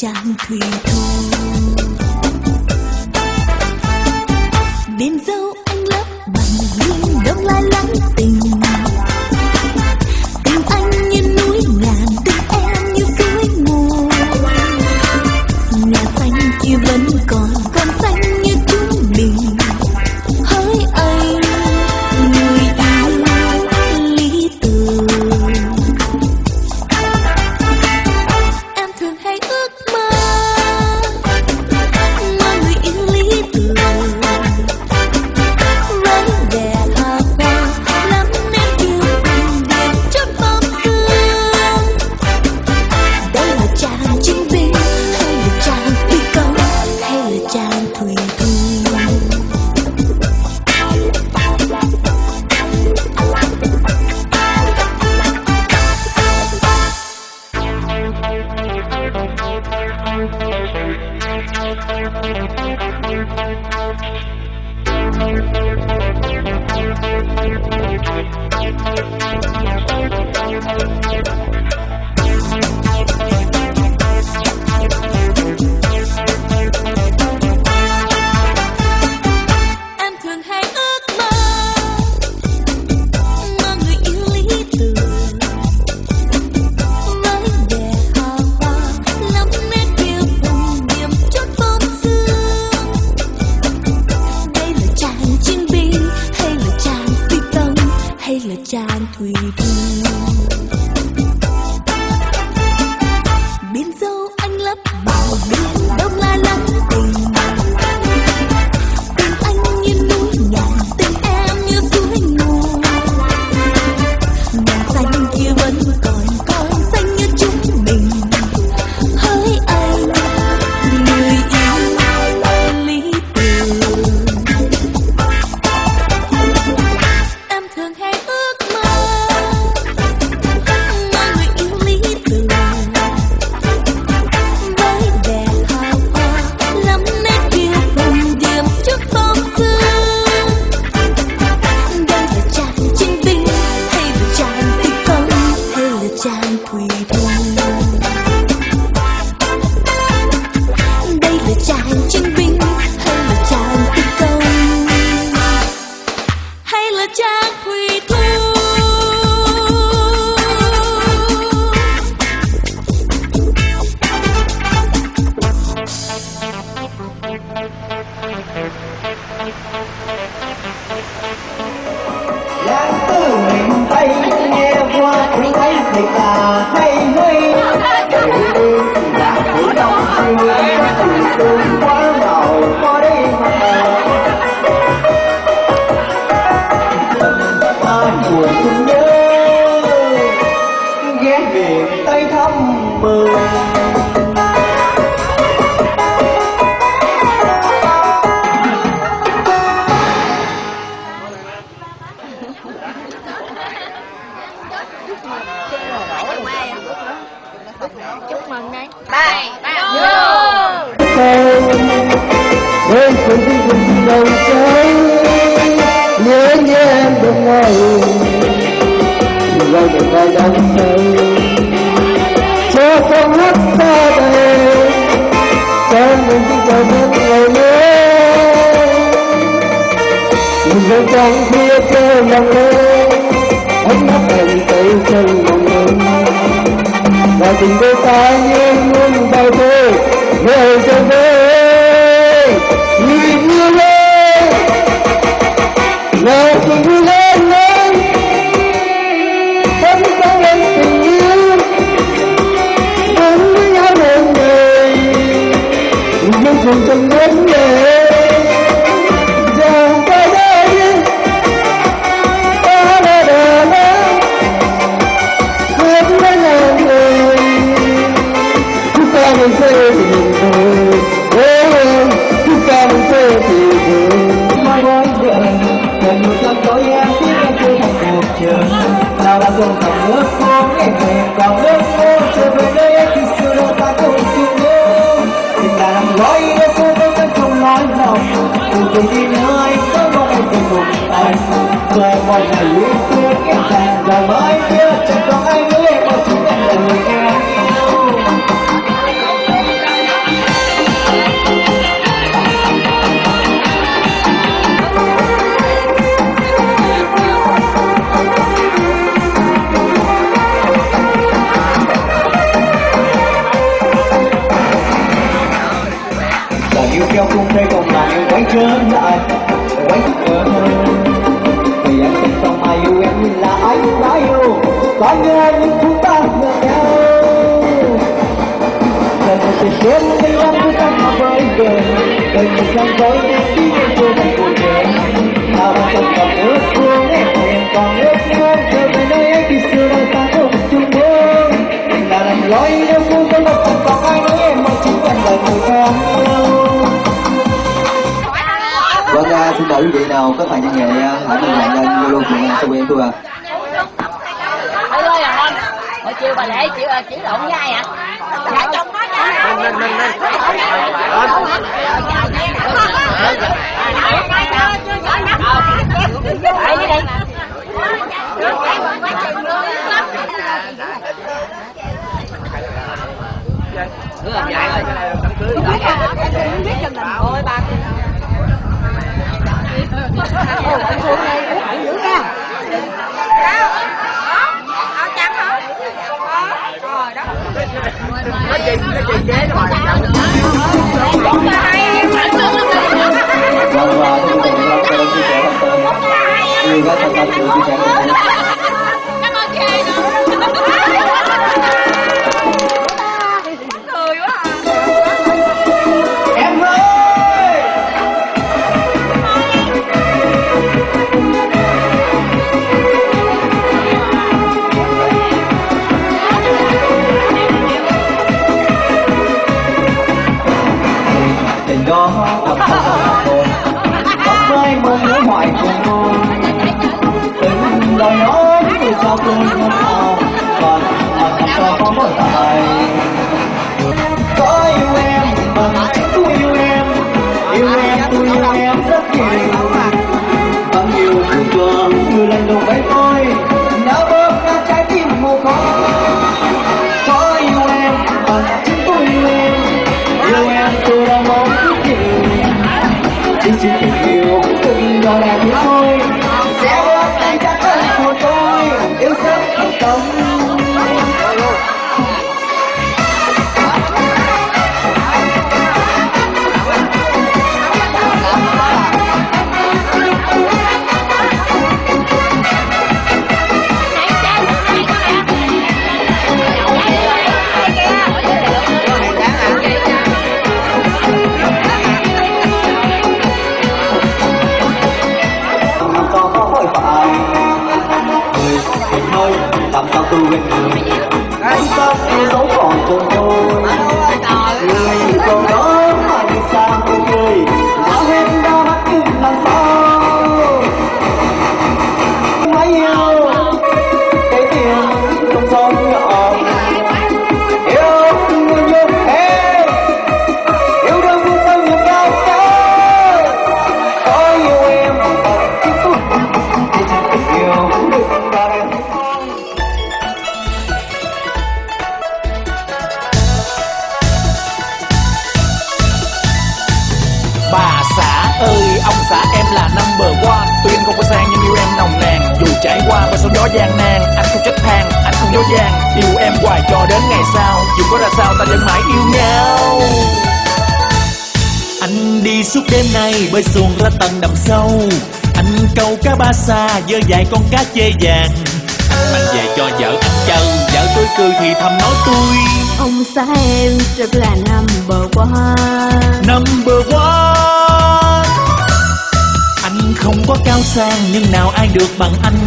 chàng thủy thủ. Biển dâu anh lấp bằng biển đông lai lắng tình. Tình anh như núi ngàn, tình em như suối nguồn. Nhà xanh kia vẫn còn xanh như chúng mình. Hỡi anh người yêu lý tưởng, em thường hay ước mơ người yêu lý tưởng. Với vẻ hào hoa lắm nét kiêu hùng đẹp chót bom xương. Đây là chàng chiến binh hay là chàng phi công hay là chàng thủy thủ. Em thường hay ước mơ người yêu lý tưởng. Với vẻ hào hoa lắm nét kiêu hùng điểm chót bom xương. Đây là chàng chiến binh hay là chàng phi công hay là chàng thủy thủ. Biển dâu anh lấp bằng biển đông lai lắng tình. Tình anh như núi ngàn, tình em như suối nguồn. Nhà xanh kia vẫn còn xanh như chúng mình. Hỡi anh người yêu lý tưởng, em thường hay ước mơ người yêu lý tưởng. Với vẻ hào hoa lắm nét kiêu hùng điểm chót bom xương. Đây là chàng chiến binh hay là chàng phi công hay là chàng thủy thủ. Đây là chàng chiến binh hay là chàng phi công hay là chàng thủy thủ. Lãng tử mình tay nghe qua cũng thấy thiệt là hay hay. Để đi là của đông xưa thì tôi quá giàu có đây mà. Ta buồn không nhớ ghé về tay thăm mừng. Với sự tình đầu trái nhớ em đông ngày rồi được vai đắng say cho con hát xa đời cho mình chỉ còn những ngày nhớ mình vẫn chẳng biết cơ lòng mơ ánh mắt em tay chân lòng em và tình đôi ta như muôn bài thơ về cho về nhìn như lên là tình lên lên vẫn có lên tình yêu vẫn với nhau đời đời nhưng cùng trong vấn đề giờ ta đây ta đã đợi hết với nhau người chúng ta nên xây tình đời chúng ta nên xây tình đời mai gói vợ gần một năm tối em biết em chưa thành cuộc trường nào là cùng dòng nước khô em thèm dòng nước khô trở về nơi em khi xưa đâu ta không chịu nhớ tình là làm gói em cô với các không nói lòng từ tình đi nữa anh có mong em cùng cùng anh rồi mọi ngày liên tiếp em thành rồi mới biết chẳng có ai nữa em mà chính em là người em. đêm thanh lam cứ tắt mà với đời đời một trang giấy khi em chưa thành cuộc đời nào mà chẳng còn ước thương em còn ước mơ trở về nơi ấy khi xưa đôi ta cùng chung bước là đành lối nếu cũng có một phần còn ai nói em mà chỉ cần lời người con. Vâng, xin mời quý vị nào có tài văn nghệ hãy liên lạc lên Zalo của Sâu Em tôi ạ. Ôi ơi à con, hồi chiều bà Lệ chỉ lộn với ai ạ? Dạ chồng nó nha. Mình. Đây đi đi. Cứ làm vậy rồi, đám cưới. Không biết chân mình thôi ba. Ồ, anh Phương này cũng hẳn dữ nha. Chăng hả? Rồi đó. Nó chế nó rồi. Vâng, và thưa quý vị, tôi đang chia sẻ thông tin yêu các thành phần của chia sẻ thông tin. Cảm ơn chị. Cười quá à. Em ơi Tình đó tập hồn bắt vai mơ nhớ hoài cùng tôi từng lời nói người cho tôi không nào còn mà không cho có một tài có yêu em bằng tôi yêu em tôi yêu em rất nhiều bao nhiêu thương trường như lần đầu với tôi đã bóp nát trái tim mồ côi có yêu em bằng chính tôi yêu em tôi đã mong rất nhiều chỉ tình yêu từng gọi là như thôi sẽ bóp nát trái tim của tôi yêu rất thành công. Làm sao tôi quên được anh ta em dấu còn cùng tôi người còn đó mà đi xa cô cười đã hết đã mắt cùng làm sao mấy yêu cái tiền không sống nhỏ yêu người như thế yêu đương cũng không như cao cao có yêu em bằng chính tôi yêu đừng bao em. Bà xã ơi, ông xã em là number one. Tuy anh không có sang nhưng yêu em nồng nàn. Dù trải qua bao sóng gió gian nan, anh không trách than, anh không dối gian. Yêu em hoài cho đến ngày sau, dù có ra sao ta vẫn mãi yêu nhau. Anh đi suốt đêm nay bơi xuồng ra tận đầm sâu. Anh câu cá ba sa dơ dài con cá chê vàng. Anh mang về cho vợ anh chơi, vợ tôi cười thì thầm nói tôi Ông xã em rất là number one. number one. Anh không có cao sang nhưng nào ai được bằng anh.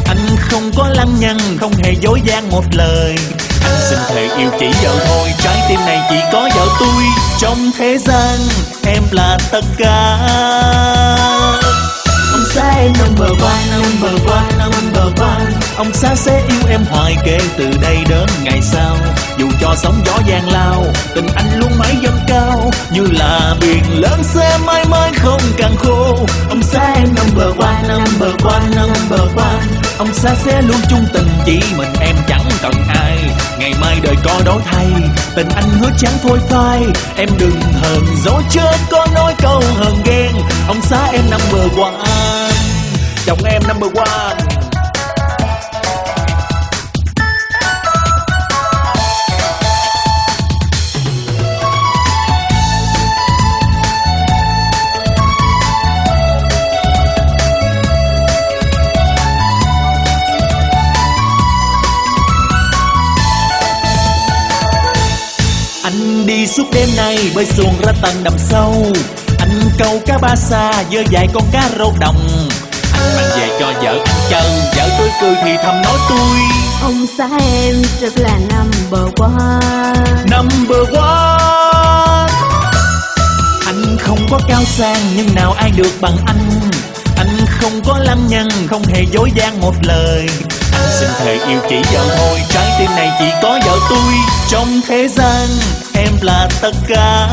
Anh không có lăng nhăng, không hề dối gian một lời. Anh xin thề yêu chỉ vợ thôi, trái tim này chỉ có vợ tôi. Trong thế gian em là tất cả. Ông xã em number one, number one, number one. Ông xã sẽ yêu em hoài kể từ đây đến ngày sau. Dù cho sóng gió gian lao, tình anh luôn mãi dâng cao. Như là biển lớn sẽ mãi mãi không càng khô. Ông xã em number one, number one, number one. Ông xã sẽ luôn chung tình, chỉ mình em chẳng cần ai. Ngày mai đời có đổi thay, tình anh hứa chẳng thôi phai. Em đừng hờn dỗi chớ có nói câu hờn ghen. Ông xã em number one, chồng em number one. Anh đi suốt đêm nay bơi xuồng ra tận đầm sâu. Anh câu cá ba sa với vài con cá rô đồng. Anh mang về cho vợ anh chờ, vợ tôi cười thì thầm nói tôi: Ông xã em rất là number one. Number one. Anh không có cao sang nhưng nào ai được bằng anh. Anh không có lăng nhăng, không hề dối gian một lời. Anh xin thề yêu chỉ vợ thôi, trái tim này chỉ có vợ tôi. Trong thế gian em là tất cả.